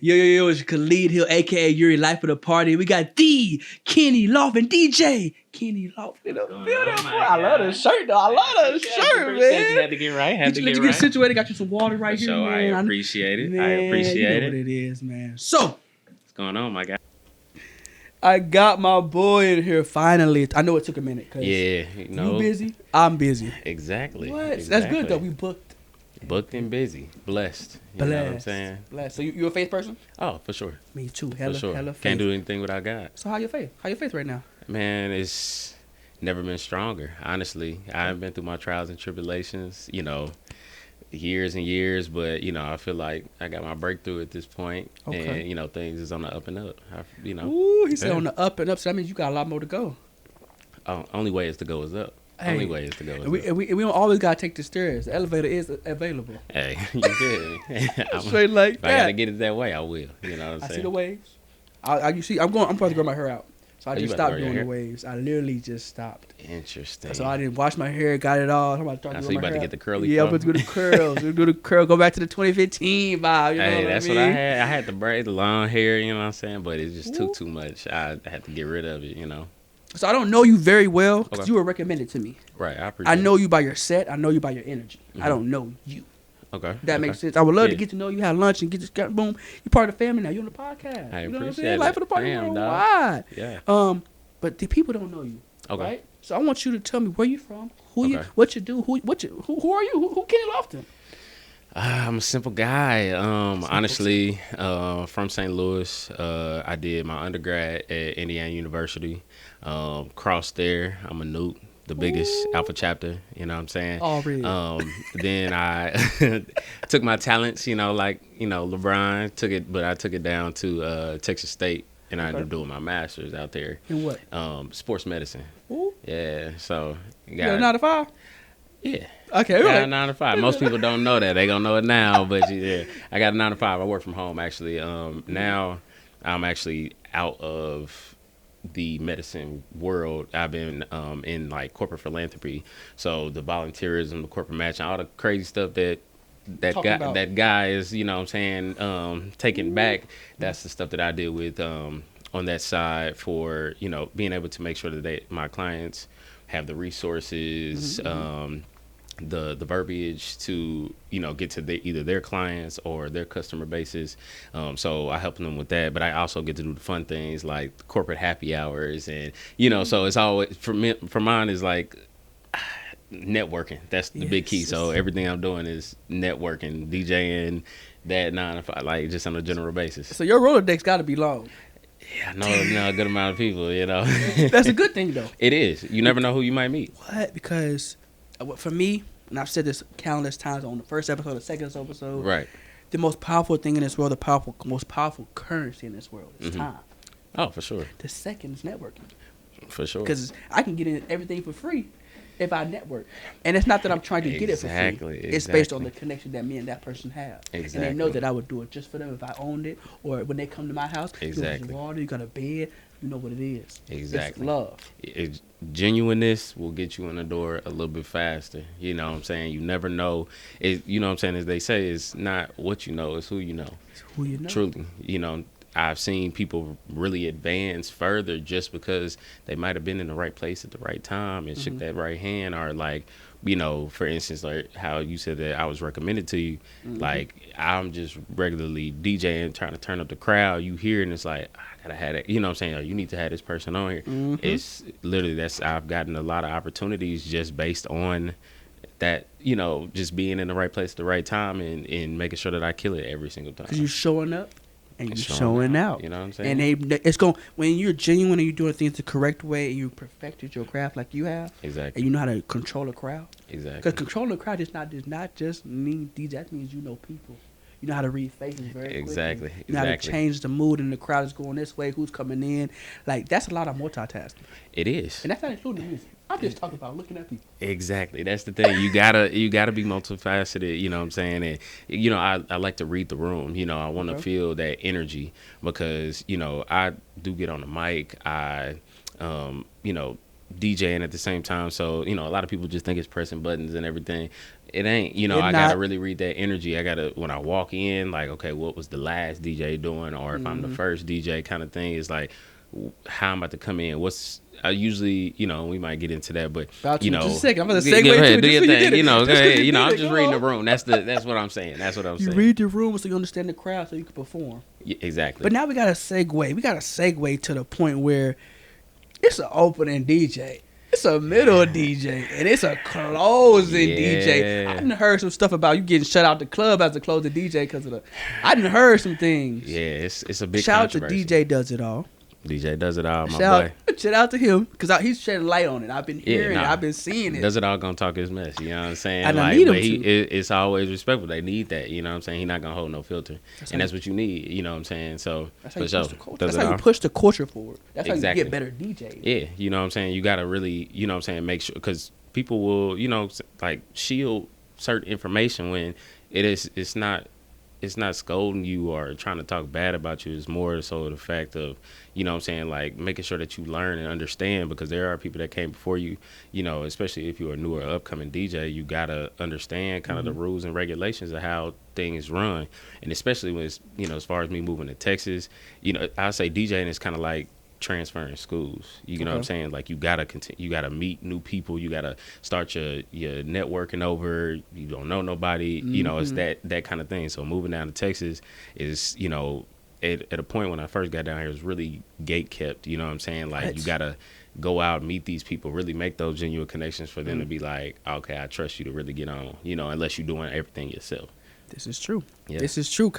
Yo, it's Khalid Hill, aka Yuri Life of the Party. We got the Kenny Lofton, DJ Kenny Lofton in the building. I love the shirt, though. I love the shirt, man. Had to get right. Let you get situated. Got you some water right here, So man. I appreciate it. Man, I appreciate you know it. what it is, man. So, What's going on, my guy? I got my boy in here finally. I know it took a minute. Cause Yeah, you busy, I'm busy. Exactly. What? Exactly. That's good, though. We booked. Booked and busy. Blessed. You know what I'm saying? Blessed. So you a faith person? Oh, for sure. Me too. For Hella faith. Can't do anything without God. So how your faith? How your faith right now? Man, it's never been stronger, honestly. I've been through my trials and tribulations, years and years, but, I feel like I got my breakthrough at this point. Okay. And, things is on the up and up. Ooh, he said on the up and up, so that means you got a lot more to go. Only way is to go is up. Only way is to go is up. We don't always got to take the stairs. The elevator is available. Hey, you feel me? Straight like if that. I got to get it that way, I will. You know what I'm saying? I see the waves. You see, I'm supposed to grow my hair out. So I just stopped doing the waves. I literally just stopped. Interesting. So I didn't wash my hair, got it all. I'm about to so you about to get the curly? Yeah, I'm about to do the curls. We'll do the curl. Go back to the 2015 vibe. That's what I had. I had to braid the long hair. You know what I'm saying? But it just took too much. I had to get rid of it. So I don't know you very well because you were recommended to me. Right. I appreciate. I know you by your set. I know you by your energy. Mm-hmm. I don't know you. Okay. That makes sense. I would love to get to know you, have lunch, and get this boom. You're part of the family now. You're on the podcast. I you know appreciate it. Life of the Party worldwide. Yeah. But the people don't know you. Okay. Right? So I want you to tell me where you from, what you do, who are you, who Kenny Lofton? I'm a simple guy. Honestly, from St. Louis. I did my undergrad at Indiana University. Crossed there. I'm a Newt, the biggest Alpha chapter. You know what I'm saying? Already. Then I took my talents. LeBron took it, but I took it down to Texas State, and I ended up doing my master's out there. In what? Sports medicine. Ooh. Yeah. So you got a 9 to 5? Yeah. Okay. Got a 9 to 5. Most people don't know that. They gonna know it now, but yeah, I got a 9 to 5. I work from home actually. Now I'm actually out of the medicine world. I've been in like corporate philanthropy, so the volunteerism, the corporate matching, all the crazy stuff that guy is, taking back. That's the stuff that I deal with on that side for being able to make sure that my clients have the resources, the verbiage to get to either their clients or their customer bases. So I help them with that, but I also get to do the fun things like corporate happy hours, and so it's always for mine is like networking. That's the big key. So everything I'm doing is networking, DJing, that 9 to 5, like just on a general basis. So your Rolodex got to be long. Yeah, I know a good amount of people. That's a good thing though. It is. You never know who you might meet. What? Because for me, and I've said this countless times on the first episode, the second episode, right? The most powerful thing in this world, most powerful currency in this world is time. Oh, for sure. The second is networking. For sure. Because I can get in everything for free if I network. And it's not that I'm trying to get it for free. It's based on the connection that me and that person have. Exactly. And they know that I would do it just for them if I owned it, or when they come to my house, you got water, you got a bed, you know what it is. Exactly. It's love. Genuineness will get you in the door a little bit faster. You know what I'm saying? You never know. You know what I'm saying? As they say, it's not what you know, it's who you know. It's who you know. Truly. I've seen people really advance further just because they might have been in the right place at the right time and shook that right hand, or like, for instance, like how you said that I was recommended to you, like I'm just regularly DJing, trying to turn up the crowd. You hear it and it's like, I gotta have that. You know what I'm saying? Or you need to have this person on here. It's literally I've gotten a lot of opportunities just based on that, just being in the right place at the right time and making sure that I kill it every single time. Because you're showing up. And you're showing out. You know what I'm saying? And it's going when you're genuine and you're doing things the correct way and you perfected your craft like you have. Exactly. And you know how to control a crowd. Exactly. Because controlling a crowd does not just mean DJ. That means you know people. You know how to read faces very quickly. Exactly. You know how to change the mood and the crowd is going this way, who's coming in. Like, that's a lot of multitasking. It is. And that's not including music. I'm just talking about looking at people. Exactly. That's the thing. You gotta be multifaceted, you know what I'm saying? And, I like to read the room. I want to feel that energy because, I do get on the mic. I, DJing at the same time. So, you know, a lot of people just think it's pressing buttons and everything. It ain't, you know, It I not. gotta really read that energy. I gotta, when I walk in, like, okay, what was the last DJ doing? Or if I'm the first DJ kind of thing, it's like, how I'm about to come in. I usually, you know, we might get into that, but About you know, just a second. I'm gonna go segue to ahead, it do just your so you thing. did it. You know, go Just 'cause ahead. you You know, did I'm it. just Go reading on. the room. That's what I'm saying. That's what I'm You saying. read the room so you understand the crowd so you can perform. Yeah, exactly. But now we got to segue. We got to segue to the point where it's an opening DJ. It's a middle DJ. And it's a closing DJ. I done heard some stuff about you getting shut out the club as a closing DJ because of the... I done heard some things. Yeah, it's a big Shout out to controversy. DJ Does It All. DJ Does It All, my boy. Shout out to him because he's shedding light on it. I've been hearing it. nah. I've been seeing it. Does It All gonna talk his mess, you know what I'm saying? And I like, need him but to. It's always respectful. They need that, you know what I'm saying? He's not gonna hold no filter, and that's what you need, you know what I'm saying? So That's how, for you, sure, push the culture. Does That's It how you All. push the culture forward. That's Exactly. how you get better DJs. Yeah, you know what I'm saying? You gotta really, you know what I'm saying, make sure, because people will, you know, like shield certain information when it's not scolding you or trying to talk bad about you. It's more so the fact of, you know what I'm saying, like making sure that you learn and understand, because there are people that came before you, you know, especially if you're a newer upcoming DJ, you got to understand kind of the rules and regulations of how things run. And especially when it's, you know, as far as me moving to Texas, you know, I say DJing is kind of like transferring schools. You know what I'm saying? Like you gotta continue, you gotta meet new people, you gotta start your networking over. You don't know nobody, you know, it's that kind of thing. So moving down to Texas is, you know, at a point when I first got down here, it was really gate kept. You know what I'm saying? Like you gotta go out, meet these people, really make those genuine connections for them to be like, okay, I trust you to really get on, you know, unless you're doing everything yourself. This is true. Yeah. This is true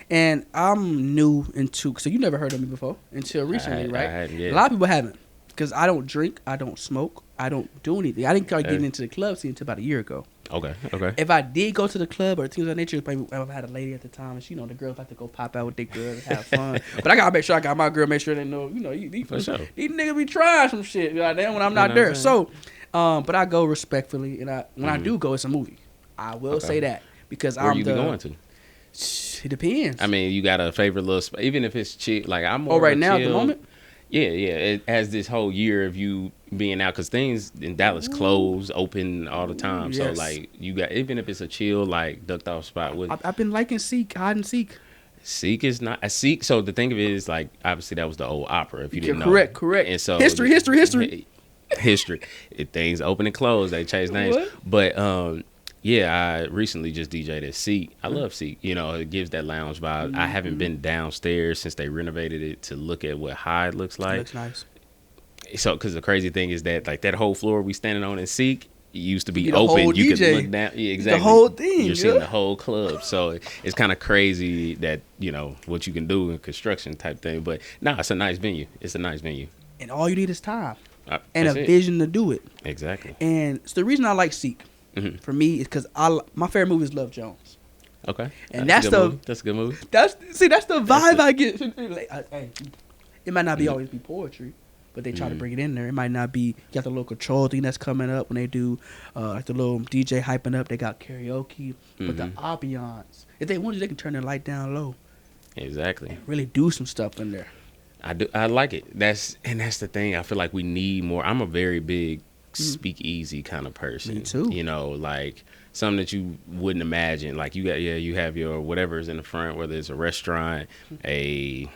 and I'm new into, so you never heard of me before until recently, right? I hadn't yet. A lot of people haven't, because I don't drink, I don't smoke, I don't do anything. I didn't start getting into the club scene until about a year ago. Okay. If I did go to the club or things of that nature, maybe I had a lady at the time, and the girls like to go pop out with their girls and have fun. But I gotta make sure I got my girl, make sure they know, you know, these niggas be trying some shit, goddamn, when I'm not there. So, but I go respectfully, and when I do go, it's a movie. I will say that. Because Where you be going to? It depends. I mean, you got a favorite little spot, even if it's chill. Like I'm more. Oh, right now chill. at the moment. Yeah. It has this whole year of you being out, because things in Dallas close, open all the time. Yes. So like you got, even if it's a chill, like ducked off spot. I've been liking hide and seek. Seek is not a Seek. So the thing of it is, like, obviously that was the old opera. If you didn't know, correct. And so history. History. If things open and close, they change names. What? But yeah, I recently just DJ'd at Seek. I love Seek. You know, it gives that lounge vibe. I haven't been downstairs since they renovated it to look at what Hyde looks like. It looks nice. So, because the crazy thing is that, like, that whole floor we standing on in Seek, it used to be You the open. whole You DJ. could look down. Yeah, exactly. The whole thing. You're seeing the whole club. So it's kind of crazy that, you know, what you can do in construction type thing. But no, it's a nice venue. It's a nice venue. And all you need is time and That's a it. vision to do it. Exactly. And so the reason I like Seek for me is because my favorite movie is Love Jones. Okay. And that's a good movie. That's the vibe I get. Like, hey, it might not be always be poetry, but they try to bring it in there. It might not be. You got the little control thing that's coming up when they do like the little DJ hyping up. They got karaoke, but the ambiance. If they want to, they can turn their light down low. Exactly. And really do some stuff in there. I like it. That's the thing. I feel like we need more. I'm a very big speakeasy kind of person. Me too. You know, like something that you wouldn't imagine. Like you have your whatever's in the front, whether it's a restaurant, a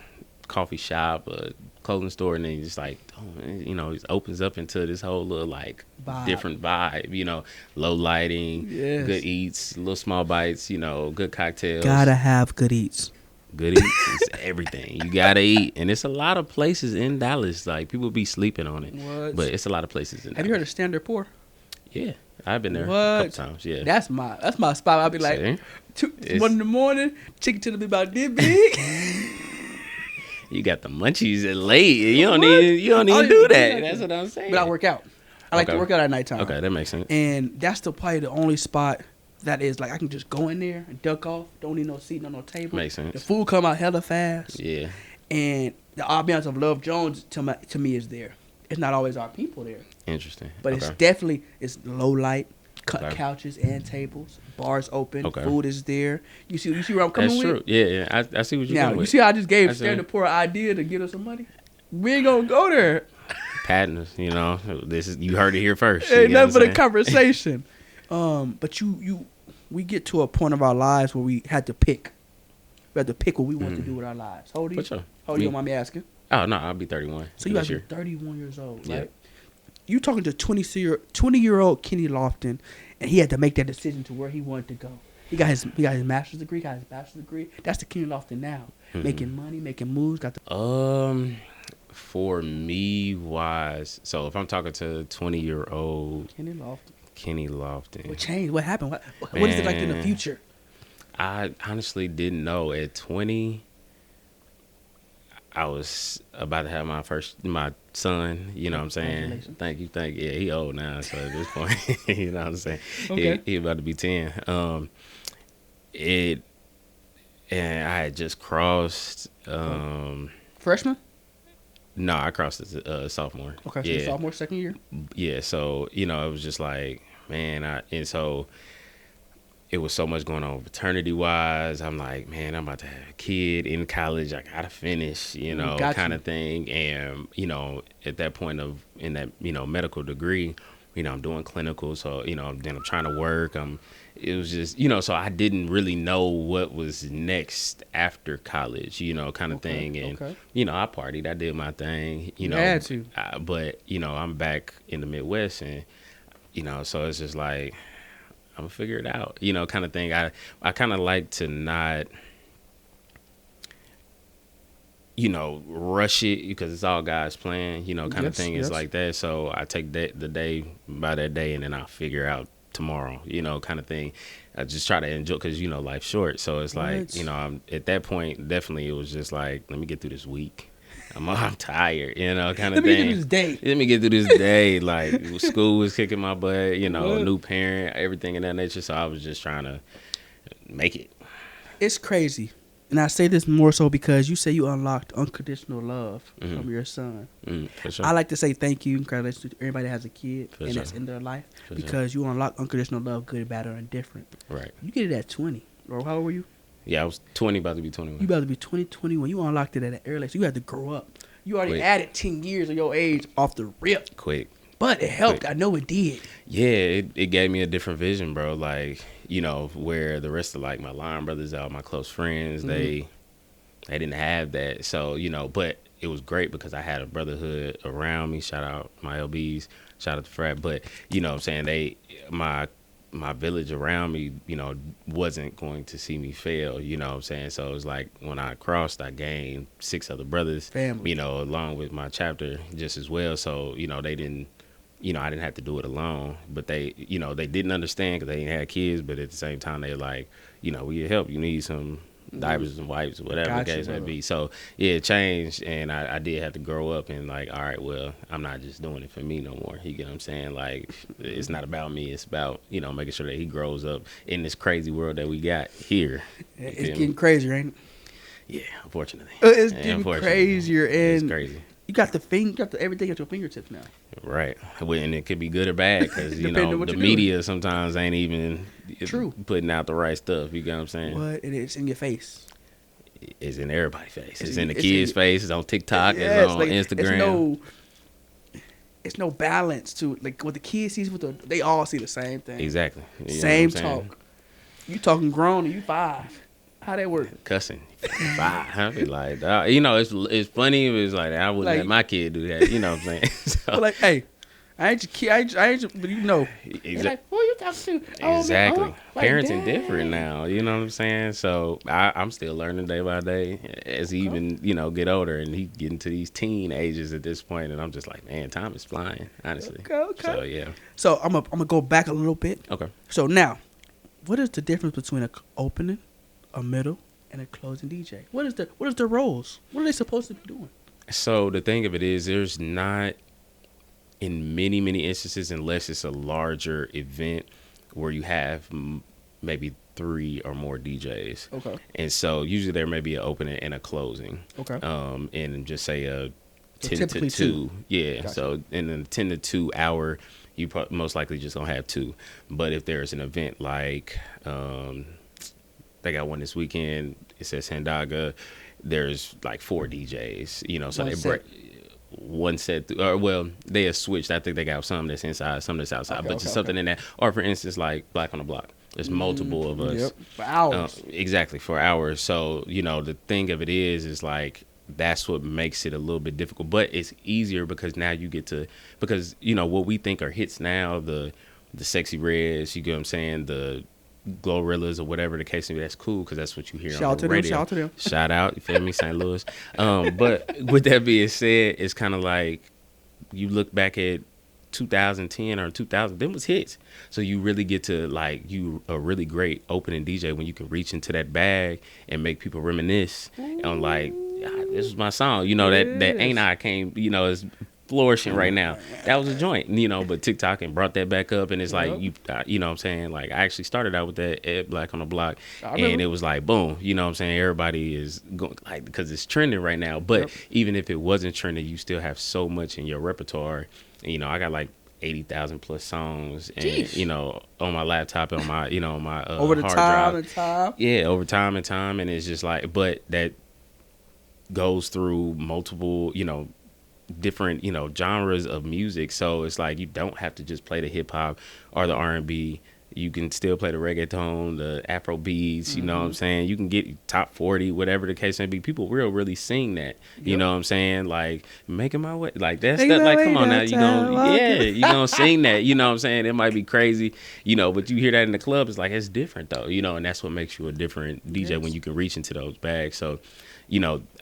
coffee shop, a clothing store, and then you just like, you know, it opens up into this whole little like different vibe. You know, low lighting, good eats, little small bites. You know, good cocktails. Gotta have good eats. Good eats is everything. You gotta eat, and it's a lot of places in Dallas. Like people be sleeping on it, but it's a lot of places in Dallas. Have you heard of Standard Pour? Yeah, I've been there a couple times. Yeah, that's my spot. I'll be like, 1 in the morning, chicken tender be about this big. You got the munchies at late. You don't even do that. That's what I'm saying. But I work out. I like to work out at nighttime. Okay, that makes sense. And that's probably the only spot that is like I can just go in there and duck off. Don't need no seat, no table. Makes sense. The food come out hella fast. Yeah. And the ambiance of Love Jones to me is there. It's not always our people there. Interesting. But it's definitely low light, couches and tables, bars open, food is there. You see where I'm coming with? That's true. Yeah. I see what you're now, doing. You see how I just gave Standard Pour an idea to get us some money? We ain't gonna go there. Patton, you know, this is, you heard it here first. Ain't nothing but a conversation. But we get to a point of our lives where we had to pick. We had to pick what we want to do with our lives. How old are you? Sure. How old are you, don't mind me asking? Oh, no, I'll be 31. So you guys are 31 years old, right? You talking to 20-year-old Kenny Lofton, and he had to make that decision to where he wanted to go. He got his master's degree, got his bachelor's degree. That's the Kenny Lofton now. Making money, making moves. For me, wise. So if I'm talking to 20-year-old Kenny Lofton. What changed? What happened? What is it like in the future? I honestly didn't know. At 20, I was about to have my son. You know what I'm saying? Thank you. Yeah, he old now, so at this point, you know what I'm saying? Okay. He about to be 10. And I had just crossed. Freshman? No, I crossed as sophomore. Okay, so yeah. Sophomore, second year? Yeah, so, you know, it was just like, man, and so it was so much going on fraternity-wise. I'm like, man, I'm about to have a kid in college. I got to finish, you know, kind of thing. And, you know, at that point in that, you know, medical degree, you know, I'm doing clinical. So, you know, then I'm trying to work. It was just, you know, so I didn't really know what was next after college, you know, kind of thing. And, you know, I partied. I did my thing, you know. Had to. But, you know, I'm back in the Midwest and, you know, so it's just like, I'm going to figure it out, you know, kind of thing. I kind of like to not, you know, rush it because it's all God's plan, you know, kind of thing. It's like that. So I take the day by that day and then I'll figure out tomorrow, you know, kind of thing. I just try to enjoy because, you know, life's short. So it's like, you know, I'm at that point, definitely it was just like, let me get through this week. I'm tired, you know, kind of thing. Let me get through this day. Let me get through this day. Like, school was kicking my butt, you know, new parent, everything in that nature. So I was just trying to make it. It's crazy. And I say this more so because you say you unlocked unconditional love from your son. For sure. I like to say thank you and congratulations to everybody that has a kid that's in their life because you unlock unconditional love, good, bad, or indifferent. Right. You get it at 20. Or how old were you? Yeah, I was 20, about to be 21. You about to be 21. You unlocked it at an early age. So you had to grow up. You already added 10 years of your age off the rip. Quick. But it helped. I know it did. Yeah, it gave me a different vision, bro. Like, you know, where the rest of, like, my line brothers, all my close friends, they didn't have that. So, you know, but it was great because I had a brotherhood around me. Shout out my LBs. Shout out to Frat. But, you know what I'm saying, my village around me, you know, wasn't going to see me fail, you know what I'm saying? So it was like when I crossed, I gained 6 other brothers, family, you know, along with my chapter just as well. So, you know, they didn't, you know, I didn't have to do it alone, but they, you know, they didn't understand because they didn't have kids, but at the same time, they're like, you know, we need help. You need some diapers and wipes, whatever the case may be. So yeah, it changed, and I did have to grow up and like, all right, well, I'm not just doing it for me no more. You get what I'm saying? Like, it's not about me. It's about, you know, making sure that he grows up in this crazy world that we got here. It's getting crazier, ain't it? Yeah, unfortunately. It's getting crazier, and it's crazy. You got everything at your fingertips now. Right. And it could be good or bad because, you know, the media sometimes ain't even putting out the right stuff. You get what I'm saying? What? It's in your face. It's in everybody's face. It's in the kids' face. It's on TikTok. It's on Instagram. It's no balance to like what the kids see. They all see the same thing. Exactly. Same talk. You talking grown and you 5. How that work? Cussing. 5. I be like, you know, it's funny. It was like I wouldn't let my kid do that. You know what I'm saying? So, like, hey, I ain't your kid. I ain't your, but you know. Like, who you talking to? Oh, exactly. man, like, parenting different now. You know what I'm saying? So I'm still learning day by day as he even, you know, get older and he getting to these teen ages at this point, and I'm just like, man, time is flying. Honestly. Okay. So yeah. So I'm gonna go back a little bit. Okay. So now, what is the difference between an opening, a middle, and a closing DJ? What is the roles? What are they supposed to be doing? So the thing of it is, there's not, in many instances, unless it's a larger event where you have maybe 3 or more DJs. Okay. And so usually there may be an opening and a closing. Okay. And just say a 10 to 2. Yeah. Gotcha. So in the 10 to 2 hour, you most likely just gonna have 2. But if there's an event like they got one this weekend, it says Sandaga, there's like 4 DJs, you know, so they break one set, or well, they have switched. I think they got some that's inside, some that's outside, but just something in that. Or for instance, like Black on the Block. There's multiple of us. Yep. For hours. Exactly, for hours. So, the thing of it is like, that's what makes it a little bit difficult. But it's easier because now you get to, because, what we think are hits now, the Sexy Reds, you get what I'm saying, the Glorrillas or whatever the case may be, that's cool because that's what you hear on the radio. Shout out to them. Shout out, you feel me, St. Louis. But with that being said, it's kind of like you look back at 2010 or 2000, them was hits. So you really get to, like, you a really great opening DJ when you can reach into that bag and make people reminisce on, like, this is my song. That Ain't I came, is flourishing right now. That was a joint, but TikTok and brought that back up, and it's like, you know what I'm saying? Like, I actually started out with that at Black on the Block, and it was like, boom, you know what I'm saying? Everybody is going, like, because it's trending right now. But even if it wasn't trending, you still have so much in your repertoire. I got like 80,000 plus songs, and on my laptop, on my my over the hard time drive. and time. Yeah, over time and time, and it's just like, but that goes through multiple, different, genres of music. So it's like, you don't have to just play the hip hop or the R&B. You can still play the reggaeton, the Afro beats, you know what I'm saying? You can get top 40, whatever the case may be. People really sing that, you know what I'm saying? Like, making my way, like, that stuff, like, come on now, you gonna sing that, you know what I'm saying? It might be crazy, but you hear that in the club, it's like, it's different though, and that's what makes you a different DJ when you can reach into those bags. So,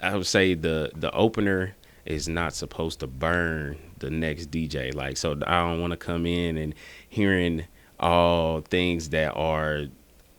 I would say the opener is not supposed to burn the next DJ. Like, so I don't want to come in and hearing all things that are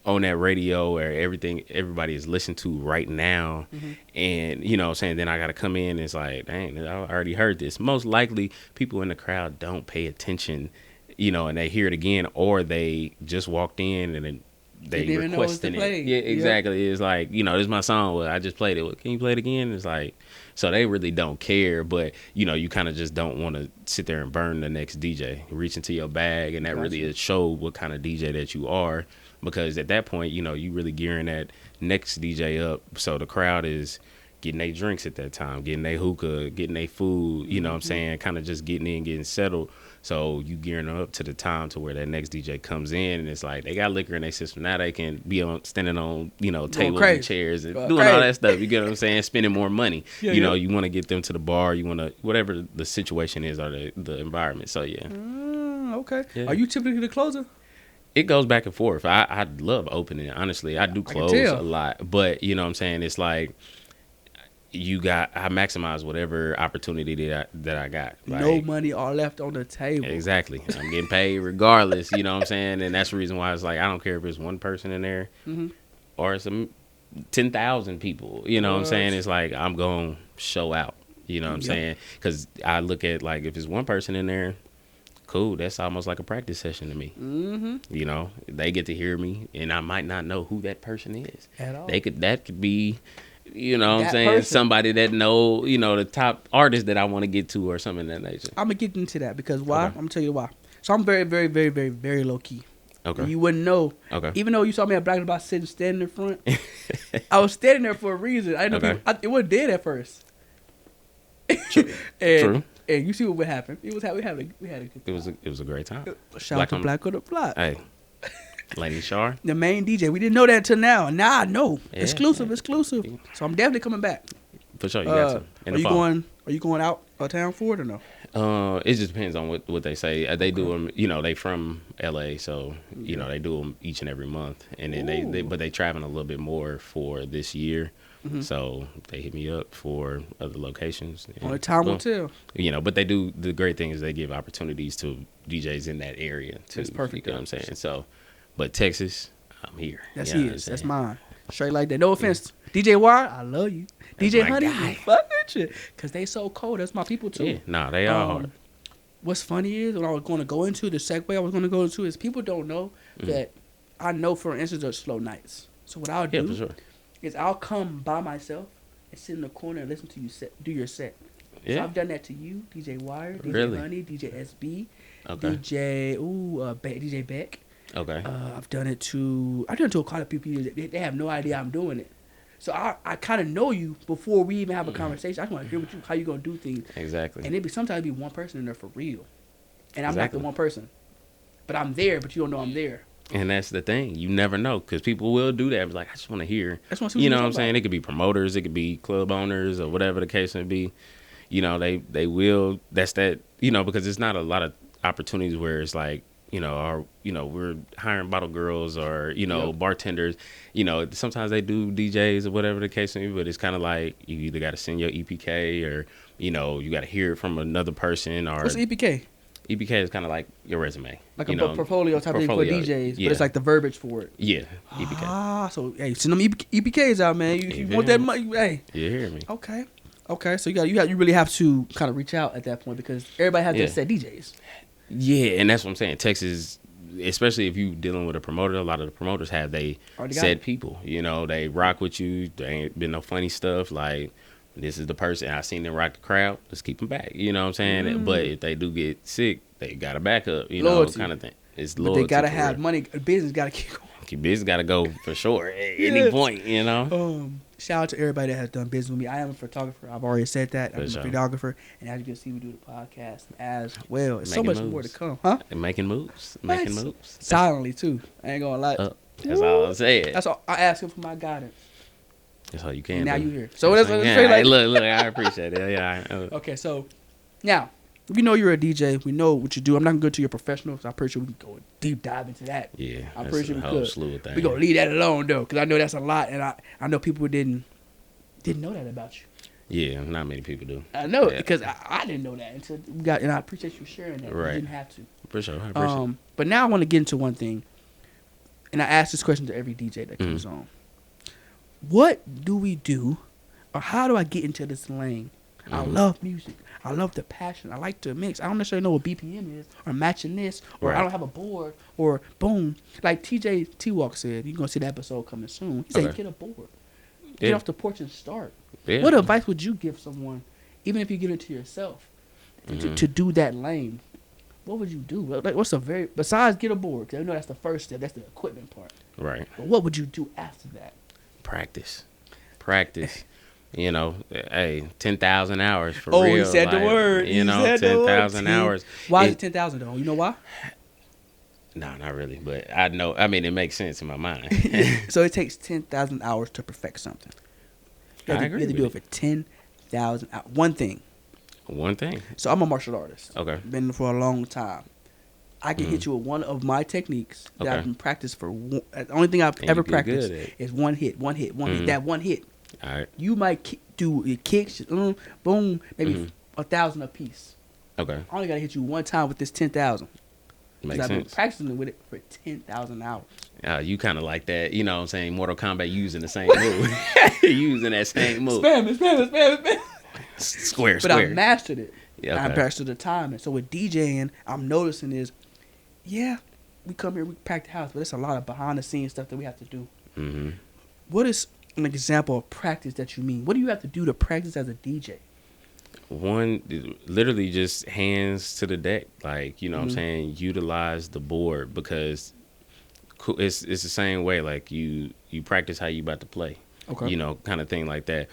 on that radio or everybody is listening to right now. And, saying, then I got to come in and it's like, dang, I already heard this. Most likely people in the crowd don't pay attention, and they hear it again, or they just walked in and then they requesting it. Yeah, exactly. It's like, this is my song. Well, I just played it. Well, can you play it again? It's like, so they really don't care, but you kind of just don't want to sit there and burn the next DJ. Reach into your bag, and that really is show what kind of DJ that you are, because at that point, you really gearing that next DJ up. So the crowd is getting their drinks at that time, getting their hookah, getting their food, you know what I'm saying, kind of just getting in, getting settled. So you gearing up to the time to where that next DJ comes in, and it's like they got liquor in their system. Now they can be standing on, tables and chairs and doing all that stuff. You get what I'm saying? Spending more money. You want to get them to the bar. You want to, whatever the situation is or the environment. So, yeah. Okay. Yeah. Are you typically the closer? It goes back and forth. I love opening, honestly. I do close a lot. But, you know what I'm saying? It's like, I maximize whatever opportunity that I got. Like, no money all left on the table. Exactly. I'm getting paid regardless, you know what I'm saying? And that's the reason why it's like, I don't care if it's one person in there or it's 10,000 people, you know what I'm saying? It's like, I'm going to show out, you know what I'm saying? Because I look at, like, if it's one person in there, cool, that's almost like a practice session to me. They get to hear me, and I might not know who that person is. At all. That could be... You know what I'm saying? Person. Somebody that know, the top artist that I want to get to or something of that nature. I'm going to get into that because why? I'm going to tell you why. So I'm very, very, very, very, very low key. Okay. And you wouldn't know. Okay. Even though you saw me at Black about standing in front, I was standing there for a reason. I didn't know people, it wasn't dead at first. True. And you see what would happen. We had a good time. It was a great time. Shout out to Black on the Block. Hey. Lenny Shar, the main DJ. We didn't know that until now. Now I know. Yeah, exclusive. So I'm definitely coming back. For sure, you got to. Are you going out of town for it or no? It just depends on what they say. They do them. They from LA, so they do them each and every month, and then they traveling a little bit more for this year. So they hit me up for other locations. Only time will tell. But they do. The great thing is they give opportunities to DJs in that area too. That's perfect. You know what I'm saying? So. But Texas, I'm here. That's his. That's mine. Straight like that. No offense. DJ Wire, I love you. That's DJ Honey, fuck with you. Because they so cold. That's my people too. Yeah, nah, they are hard. What's funny is, what I was going to go into, the segue I was going to go into is people don't know that I know, for instance, there's slow nights. So what I'll do is I'll come by myself and sit in the corner and listen to you do your set. Yeah. So I've done that to you, DJ Wire, DJ Honey, DJ SB, DJ Beck. Okay. I've done it to a lot of people. They have no idea I'm doing it. So I kind of know you before we even have a conversation. I just want to hear what how you gonna do things. Exactly. And sometimes be one person in there for real, and I'm Exactly. not the one person, but I'm there. But you don't know I'm there. And that's the thing. You never know, because people will do that. It's like, I just want to hear. I just wanna see what You you know what I'm talking saying? about. It could be promoters, it could be club owners, or whatever the case may be. You know, they will. That's that. You know, because it's not a lot of opportunities where it's like, we're hiring bottle girls or Yep. bartenders. Sometimes they do DJs or whatever the case may be, but it's kind of like you either got to send your EPK or you got to hear it from another person. Or What's EPK? EPK is kind of like your resume, Like a portfolio type thing for DJs, yeah. but it's like the verbiage for it. Yeah, EPK. Ah, so hey, send them EPKs out, man. You want that money? Hey, You hear me? Okay. So you really have to kind of reach out at that point because everybody has to set DJs. Yeah, and that's what I'm saying. Texas, especially if you dealing with a promoter, a lot of the promoters have said people. They rock with you. There ain't been no funny stuff like, this is the person I seen them rock the crowd. Let's keep them back. You know what I'm saying? Mm. But if they do get sick, they got a backup. Loyalty. Kind of thing. It's But loyalty. they gotta have money. Business gotta keep going. Business got to go for sure at any point. Shout out to everybody that has done business with me. I am a photographer. I've already said that. I'm a videographer, and as you can see, we do the podcast as well. There's so much more to come, huh? And making moves. Silently too. I ain't gonna lie. That's all I'm saying. That's all. I ask him for my guidance. That's all you can. And now do. you here. So that's what yeah, like. Look, I appreciate it. Yeah. Okay, so now we know you're a DJ. We know what you do. I'm not gonna go to your professional. So I'm pretty sure we can go deep dive into that. Yeah, I'm pretty sure we could. Slew of things. We gonna leave that alone though, because I know that's a lot, and I know people didn't know that about you. Yeah, not many people do. I know because I didn't know that until we got, and I appreciate you sharing that. Right. You didn't have to. For sure. I appreciate it. But now I want to get into one thing, and I ask this question to every DJ that comes on. What do we do, or how do I get into this lane? I love music. I love the passion. I like to mix. I don't necessarily know what BPM is, or matching this, or I don't have a board, or boom. Like TJ T-Walk said, you're going to see that episode coming soon. He said, get a board. Get off the porch and start. Yeah. What advice would you give someone, even if you give it to yourself, to do that lane? What would you do? Like, besides get a board, because I know that's the first step. That's the equipment part. Right. But what would you do after that? Practice. Hey, 10,000 hours for real. Oh, he said the word. 10,000 hours. Why is it 10,000 though? You know why? No, not really. But I know. I mean, it makes sense in my mind. So it takes 10,000 hours to perfect something. You have to do it for 10,000 hours. One thing. So I'm a martial artist. Okay. Been for a long time. I can hit you with one of my techniques that I've been practiced for. The only thing I've ever practiced is one hit. That one hit. All right. You might do your kicks, boom, maybe 1,000 a piece. Okay. I only got to hit you one time with this 10,000. Makes I've been sense. practicing with it for 10,000 hours. You kind of like that, you know what I'm saying? Mortal Kombat using the same move. Using that same move. Spam it. Square. But I mastered it. Yeah, okay. I mastered the timing. So with DJing, I'm noticing we come here, we pack the house, but it's a lot of behind the scenes stuff that we have to do. Mm-hmm. What is an example of practice that you mean? What do you have to do to practice as a DJ? One, literally just hands to the deck. Like, you know what I'm saying? Utilize the board, because it's the same way. Like you practice how you about to play. Okay. Kind of thing like that.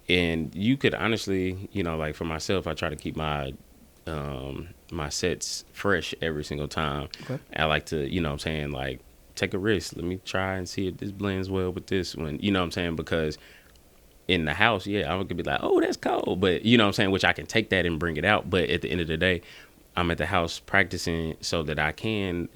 And you could honestly, like for myself, I try to keep my my sets fresh every single time. Okay. I like to, like take a risk. Let me try and see if this blends well with this one. You know what I'm saying? Because in the house, I could be like, oh, that's cold. But you know what I'm saying? Which I can take that and bring it out. But at the end of the day, I'm at the house practicing so that I can,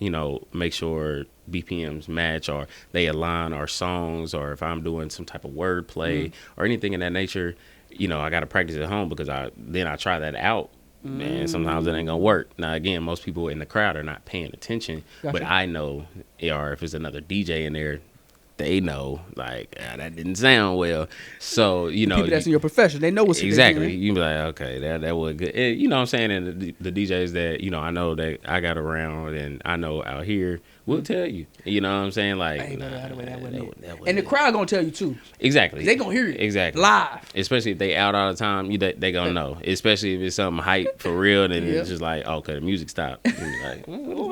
make sure BPMs match or they align our songs, or if I'm doing some type of wordplay or anything in that nature, I got to practice at home, because then I try that out. And sometimes it ain't gonna work. Now again, most people in the crowd are not paying attention, but I know, or if it's another DJ in there, they know, like, that didn't sound well. So people that's in your profession, they know what's exactly. You be like, okay, that was good. You know what I'm saying? And the DJs that I know that I got around and I know out here will tell you. You know what I'm saying? Like, and the crowd gonna tell you too. Exactly. They gonna hear you. Exactly. Live. Especially if they out all the time, they gonna know. Especially if it's something hype for real, then it's just like, okay, the music stopped. You be like,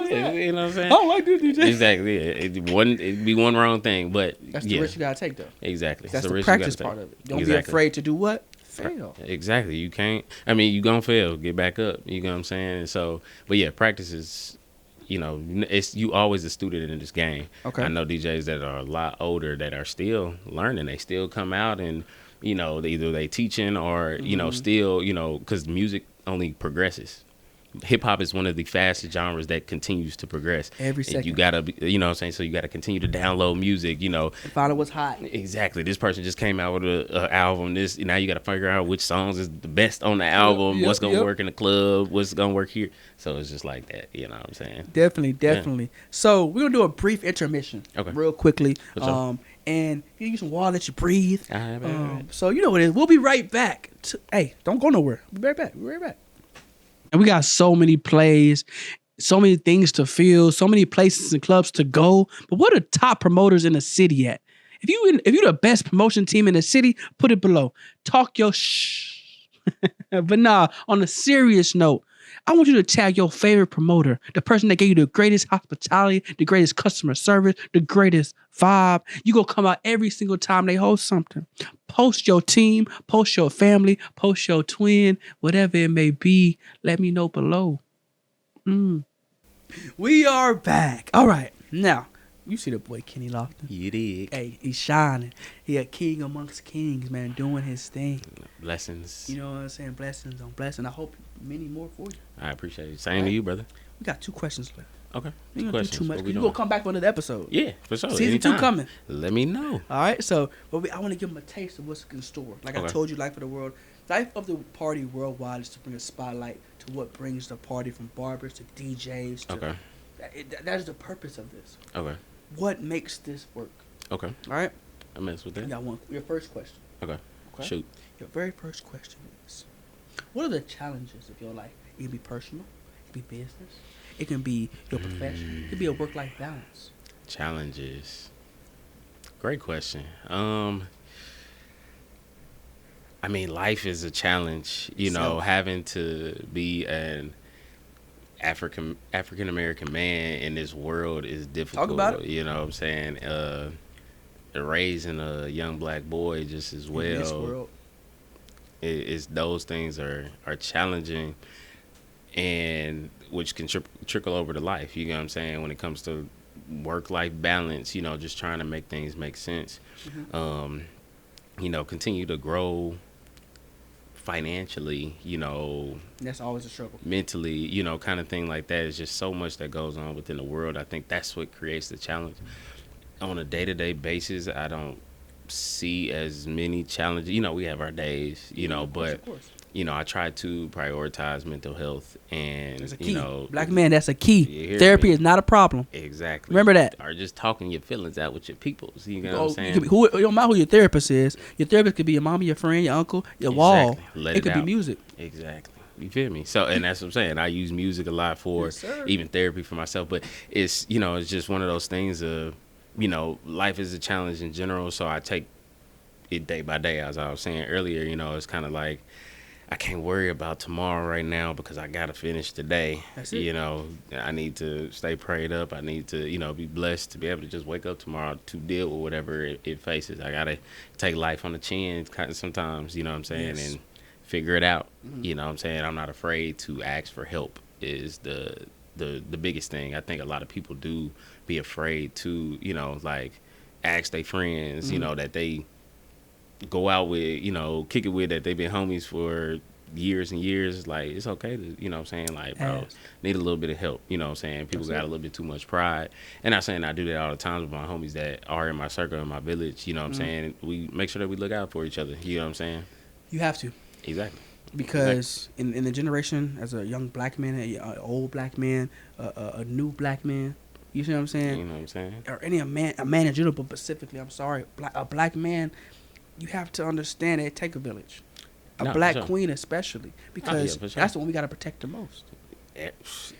You know what I'm saying? I don't like this DJ. Exactly. Yeah. It'd be one wrong thing, but that's the risk you gotta take, though. Exactly. That's the practice part of it. Don't be afraid to do what? Fail. Exactly. You can't. I mean, you gonna fail. Get back up. You know what I'm saying? And so, but yeah, practice is. It's you always a student in this game. Okay. I know DJs that are a lot older that are still learning. They still come out and either they teaching or still because music only progresses. Hip hop is one of the fastest genres that continues to progress. Every second. And you gotta, what I'm saying. So you gotta continue to download music. And find out what's hot. Exactly. This person just came out with an album. Now you gotta figure out which songs is the best on the album. What's gonna work in the club? What's gonna work here? So it's just like that. You know what I'm saying? Definitely. Yeah. So we're gonna do a brief intermission. Okay. Real quickly. And you get some water, let you breathe. So you know what it is. We'll be right back. Hey, don't go nowhere. We'll be right back. And we got so many plays, so many things to feel, so many places and clubs to go. But what are top promoters in the city at? If you're the best promotion team in the city, put it below. Talk your shh. But nah, on a serious note, I want you to tag your favorite promoter, the person that gave you the greatest hospitality, the greatest customer service, the greatest vibe. You gonna come out every single time they host something. Post your team, post your family, post your twin, whatever it may be. Let me know below. We are back. All right, now you see the boy Kenny Lofton. You did. Hey, he's shining. He a king amongst kings, man, doing his thing. Blessings. You know what I'm saying? Blessings on blessings. I hope many more for you. I appreciate it. Same to you, brother. We got 2 questions left. Okay. We don't do too much. You gonna come back for another episode? Yeah, for sure. Season 2 coming. Let me know. All right. So, I want to give them a taste of what's in store. Like I told you, Life of the World, Life of the Party worldwide is to bring a spotlight to what brings the party from barbers to DJs. That is the purpose of this. Okay. What makes this work? Okay. All right. I mess with that. You got your first question. Okay. Shoot. Your very first question is, what are the challenges of your life? It can be personal. It can be business. It can be your profession. It can be a work-life balance. Challenges. Great question. I mean, life is a challenge. Having to be an African American man in this world is difficult. Talk about it. You know what I'm saying? Raising a young black boy just as well. In this world. It's those things are challenging, and which can trickle over to life. You know what I'm saying? When it comes to work-life balance, just trying to make things make sense. Continue to grow financially, that's always a struggle. Mentally, kind of thing like that. It's just so much that goes on within the world. I think that's what creates the challenge. On a day-to-day basis, I don't see as many challenges. We have our days, but I try to prioritize mental health, and that's a key. Black man, that's a key. Therapy is not a problem. Exactly. Remember that. Or just talking your feelings out with your peoples. You know what I'm saying? It don't matter who your therapist is. Your therapist could be your mama, your friend, your uncle, your wall. Let it could be music. Exactly. You feel me? So, and that's what I'm saying. I use music a lot for even therapy for myself. But it's it's just one of those things of life is a challenge in general. So I take it day by day. As I was saying earlier, it's kind of like, I can't worry about tomorrow right now because I got to finish today. That's it. I need to stay prayed up. I need to, be blessed to be able to just wake up tomorrow to deal with whatever it faces. I got to take life on the chin sometimes, you know what I'm saying, and figure it out. You know what I'm saying? I'm not afraid to ask for help is the biggest thing. I think a lot of people do be afraid to, ask their friends, that they go out with, kick it with, that they've been homies for years and years. Like, it's okay to, what I'm saying, like, bro, need a little bit of help, what I'm saying. People got a little bit too much pride. And I'm saying I do that all the time with my homies that are in my circle, in my village, what I'm saying. We make sure that we look out for each other, you know what I'm saying. You have to. Exactly. Because in the generation, as a young black man, an old black man, a new black man, you see what I'm saying? You know what I'm saying? Or a man in general, but specifically, I'm sorry, a black man, you have to understand it take a village. A black queen especially, because that's the one we got to protect the most.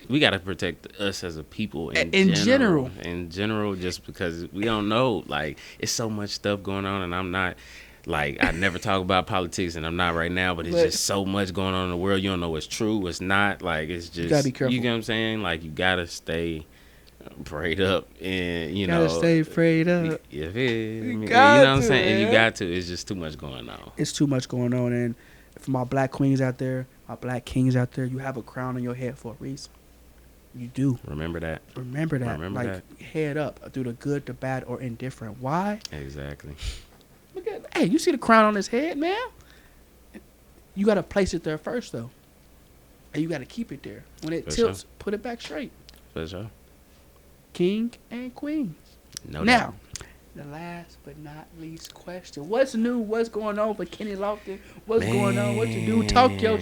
We got to protect us as a people in general. In general, just because we don't know, like, it's so much stuff going on, and I'm not Like, I never talk about politics, and I'm not right now, but it's just so much going on in the world. You don't know what's true, what's not. Like, it's just, you gotta be careful. You get what I'm saying? Like, you gotta stay prayed up, and you gotta know, stay prayed up. You know what I'm saying? Man. And you got to. It's just too much going on. It's too much going on, and for my black queens out there, my black kings out there, you have a crown on your head for a reason. You do. Remember that. Remember that. Remember like, head up through the good, the bad, or indifferent. Why? Exactly. Look at, hey, you see the crown on his head, man? You got to place it there first, though. And you got to keep it there. When it tilts, put it back straight. For sure. King and queens. No now, doubt. The last but not least question. What's new? What's going on for Kenny Lofton? What's going on? What you do? Talk your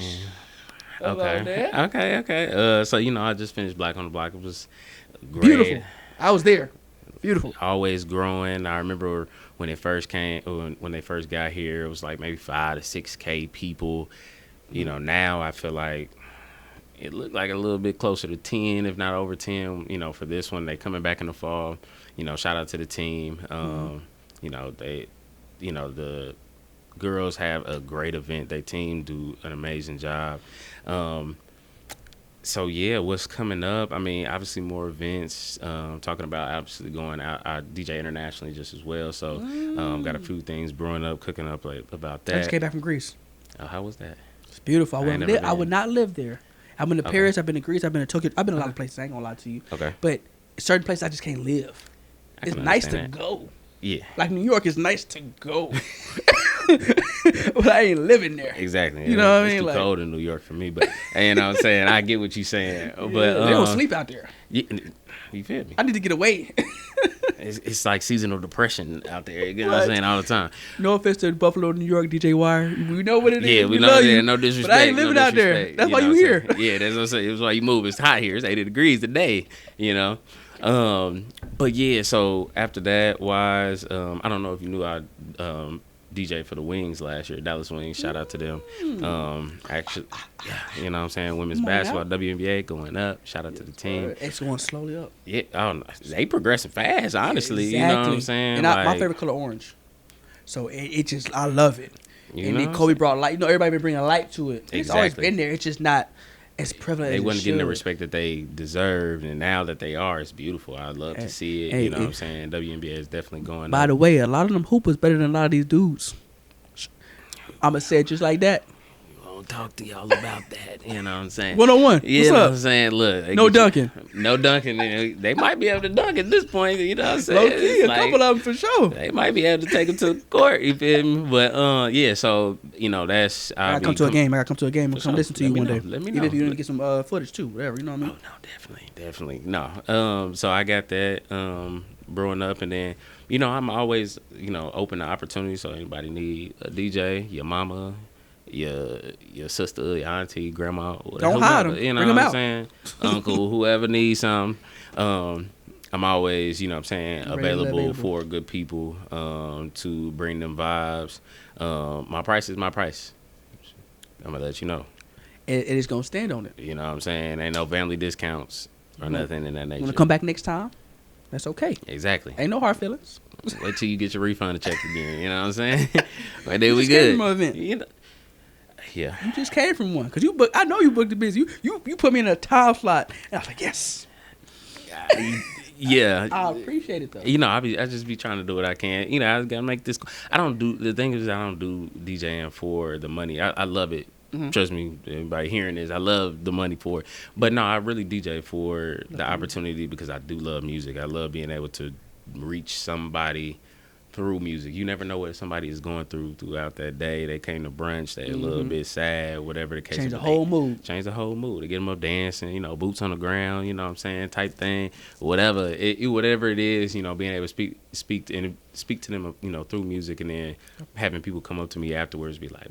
Okay. So, you know, I just finished Black on the Block. It was great. Beautiful. I was there. Beautiful. Always growing. I remember when it first came, when they first got here, it was like maybe 5 to 6K people. You know, now I feel like it looked like a little bit closer to 10, if not over 10. You know, for this one, they coming back in the fall. You know, shout out to the team. You know, the girls have a great event. Their team do an amazing job. So, yeah, what's coming up? I mean, obviously more events. Talking about obviously going out. I DJ internationally just as well. So, got a few things brewing up, cooking up about that. I just came back from Greece. Oh, how was that? It's beautiful. I would not live there. I've been to Paris. I've been to Greece. I've been to Tokyo. I've been to a lot of places. I ain't going to lie to you. Okay. But certain places I just can't live. It's nice to go. Yeah. Like New York is nice to go. But I ain't living there. Exactly. You know what I mean? It's too like, cold in New York for me, but you know what I'm saying? I get what you're saying. But they don't sleep out there. You feel me? I need to get away. It's like seasonal depression out there. You know what I'm saying? All the time. No offense to Buffalo, New York, DJ Wire. We know what it is. Yeah, we know. Yeah, no disrespect. But I ain't living out there. That's why you here. Yeah, that's what I'm saying. That's why you move. It's hot here. It's 80 degrees today. You know. But yeah, so after that, I don't know if you knew I DJ for the Wings last year, Dallas Wings. Shout out to them. Actually, yeah, you know what I'm saying? Women's basketball, WNBA going up. Shout out to the team. It's going slowly up. Yeah, they progressing fast, honestly. Exactly. You know what I'm saying? And my favorite color, orange. So it just, I love it. And then Kobe brought light. You know, everybody been bringing light to it. It's always been there. It's just not as prevalent. They wasn't getting the respect that they deserved, and now that they are, it's beautiful. I'd love to see it. You know what I'm saying? WNBA is definitely going up. By the way, a lot of them hoopers better than a lot of these dudes. I'm going to say it just like that. We'll talk to y'all about that. You know what I'm saying? 1-on-1. You know what I'm saying? Look. No dunking. No dunking. They might be able to dunk at this point. You know what I'm saying? Low-key, a couple of them for sure. They might be able to take them to the court. You feel me? But, yeah, so, you know, that's... I got to come to a game. I'm going to come listen to you one day. Let me know. Even if you need to get some footage, too. Whatever, you know what I mean? Oh, no, definitely. No. So I got that brewing up, and then... You know, I'm always, you know, open to opportunities. So anybody need a DJ, your mama, your sister, your auntie, grandma, whatever. Don't hide them. You know Bring what I'm saying? Uncle, whoever needs some. I'm always, you know what I'm saying, available for good people to bring them vibes. My price is my price. I'm going to let you know. It is going to stand on it. You know what I'm saying? Ain't no family discounts or nothing in that nature. You want to come back next time? That's okay. Exactly. Ain't no hard feelings. Wait till you get your refund check again. You know what I'm saying? But then we good. You know, yeah. You just came from one because I know you booked the business. You put me in a time slot, and I was like, yes. Yeah. I appreciate it though. You know, I just be trying to do what I can. You know, I gotta make this. The thing is, I don't do DJing for the money. I love it. Mm-hmm. Trust me, everybody hearing this, I love the money for it. But no, I really DJ for the opportunity because I do love music. I love being able to reach somebody through music. You never know what somebody is going throughout that day. They came to brunch, they're a little bit sad, whatever the case. Change the whole mood. Change the whole mood. They get them up dancing, you know, boots on the ground, you know what I'm saying, type thing. Whatever it is, you know, being able to speak to them, you know, through music, and then having people come up to me afterwards be like,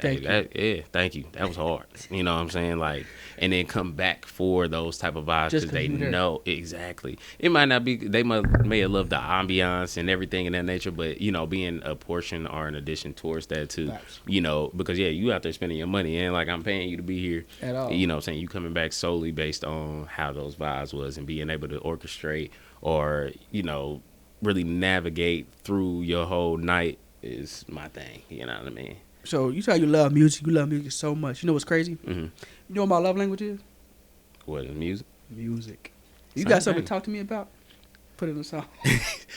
thank you. That was hard. You know what I'm saying? Like, and then come back for those type of vibes because they know exactly. It might not be, they may have loved the ambiance and everything in that nature, but, you know, being a portion or an addition towards that too, you know, because you out there spending your money and like I'm paying you to be here at all. You know what I'm saying? You coming back solely based on how those vibes was and being able to orchestrate or, you know, really navigate through your whole night is my thing. You know what I mean? So you say you love music. You love music so much. You know what's crazy? Mm-hmm. You know what my love language is? What is music? Music. You Same got something thing. to talk to me about? Put it in a song.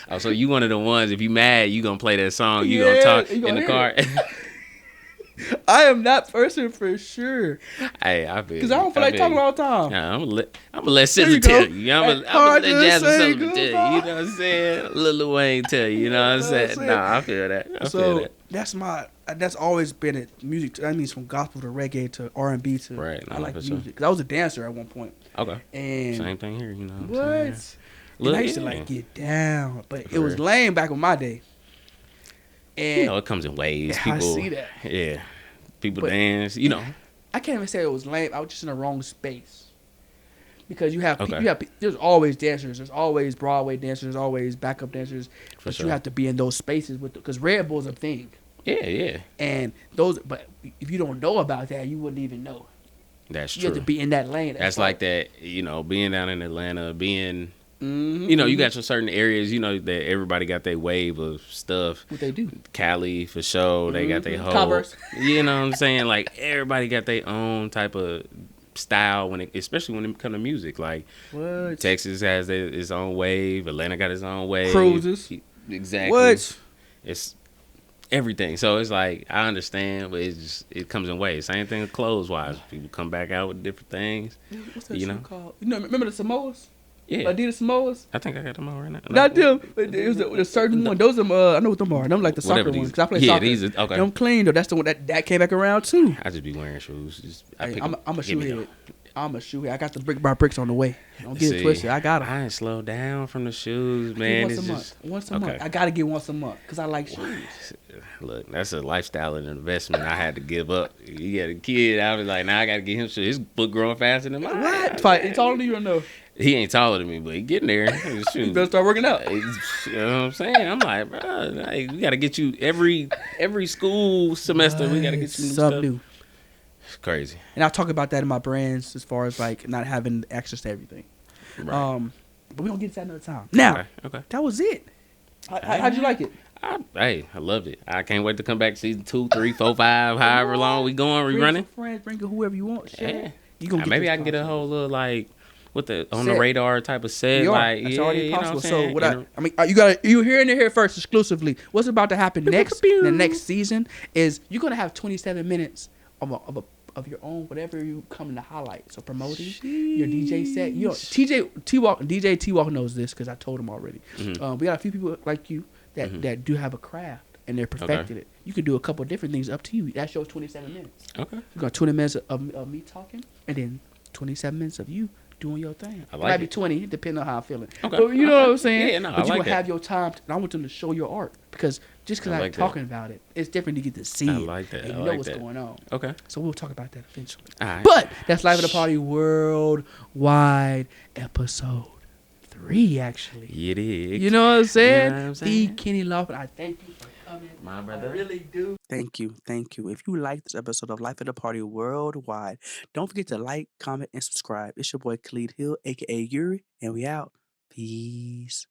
Oh, so you one of the ones, if you mad, you gonna play that song, you Yeah, gonna talk you gonna in the car. I am that person for sure. Hey, I feel Because I don't feel like talking all the time. Nah, I'm gonna let There you SZA go. tell you. I'm gonna Hard let to Jasmine say Sullivan tell you. You know what I'm saying? Lil Wayne tell you. You know what I'm saying? Nah, I feel that. I feel that. That's always been it. Music. That means from gospel to reggae to R&B to. Right. I like for music because I was a dancer at one point. Okay. And Same thing here. You know what? what I'm saying? Look, I used to like get down, but it was lame back in my day. And you know, it comes in waves. yeah, People, I see that. Yeah. People dance. You know. I can't even say it was lame. I was just in the wrong space. Because you have there's always dancers, there's always Broadway dancers, there's always backup dancers, but you have to be in those spaces because Red Bull's a thing. Yeah. And but if you don't know about that, you wouldn't even know. That's true. You have to be in that lane. That's like that, you know, being down in Atlanta, being, mm-hmm, you know, you got your certain areas, you know, that everybody got their wave of stuff. What they do. Cali, for sure. They got their whole. Converse. You know what I'm saying? Like, everybody got their own type of style, especially when it comes to music. Like, what? Texas has its own wave. Atlanta got its own wave. Cruises. Exactly. What? It's everything. So it's like, I understand, but it comes in waves. Same thing with clothes wise. People come back out with different things. What's that shoe called? You know, remember the Samoas? Yeah. Adidas Samoas? I think I got them all right now. Not them. It was a certain one. Those I know what them are. Them like the soccer ones. Cause I play soccer. These are, okay. Them clean though. That's the one that came back around too. I just be wearing shoes. I'm a shoe head. I'm a shoe head. I got the brick by bricks on the way. Don't get it twisted. I got them. I ain't slow down from the shoes, man. Once a month. I gotta get once a month because I like shoes. Look, that's a lifestyle and investment I had to give up. You got a kid, I was like, now I gotta get him shoes. His foot growing faster than mine. What? He taller than you or no? He ain't taller than me, but he getting there. You better start working out. You know what I'm saying? I'm like, bro, we gotta get you every school semester. We gotta get you something new. It's crazy. And I talk about that in my brands as far as like not having access to everything. Right. But we don't get to that another time. Now, okay. That was it. How'd you like it? I loved it. I can't wait to come back season 2, 3, 4, 5, however long we going, we running. Friends, bring whoever you want. Yeah. You gonna maybe I can get a whole little like with the on the radar type of set. Like, it's already possible. So you hearing it here first exclusively. What's about to happen next? The next season is you're gonna have 27 minutes of your own whatever you come to highlight. So promoting your DJ set. You know, DJ T-Walk knows this because I told him already. Mm-hmm. We got a few people like you that do have a craft and they're perfected it. You can do a couple of different things up to you. That shows 27 minutes. Okay. You got 20 minutes of me talking and then 27 minutes of you doing your thing. It might be 20, depending on how I'm feeling. Okay. But you know what I'm saying? Yeah, no, but you will have your time. And I want them to show your art because just because I'm talking about it, it's different to get to see it. I like that. And you know what's going on. Okay. So we'll talk about that eventually. All right. But that's Life of the Party Worldwide episode 3, actually. It is. You know what I'm saying? You know what I'm saying? The Kenny Lofton. I thank you for coming. My brother. I really do. Thank you. If you like this episode of Life of the Party Worldwide, don't forget to like, comment, and subscribe. It's your boy Khalid Hill, a.k.a. Yuri, and we out. Peace.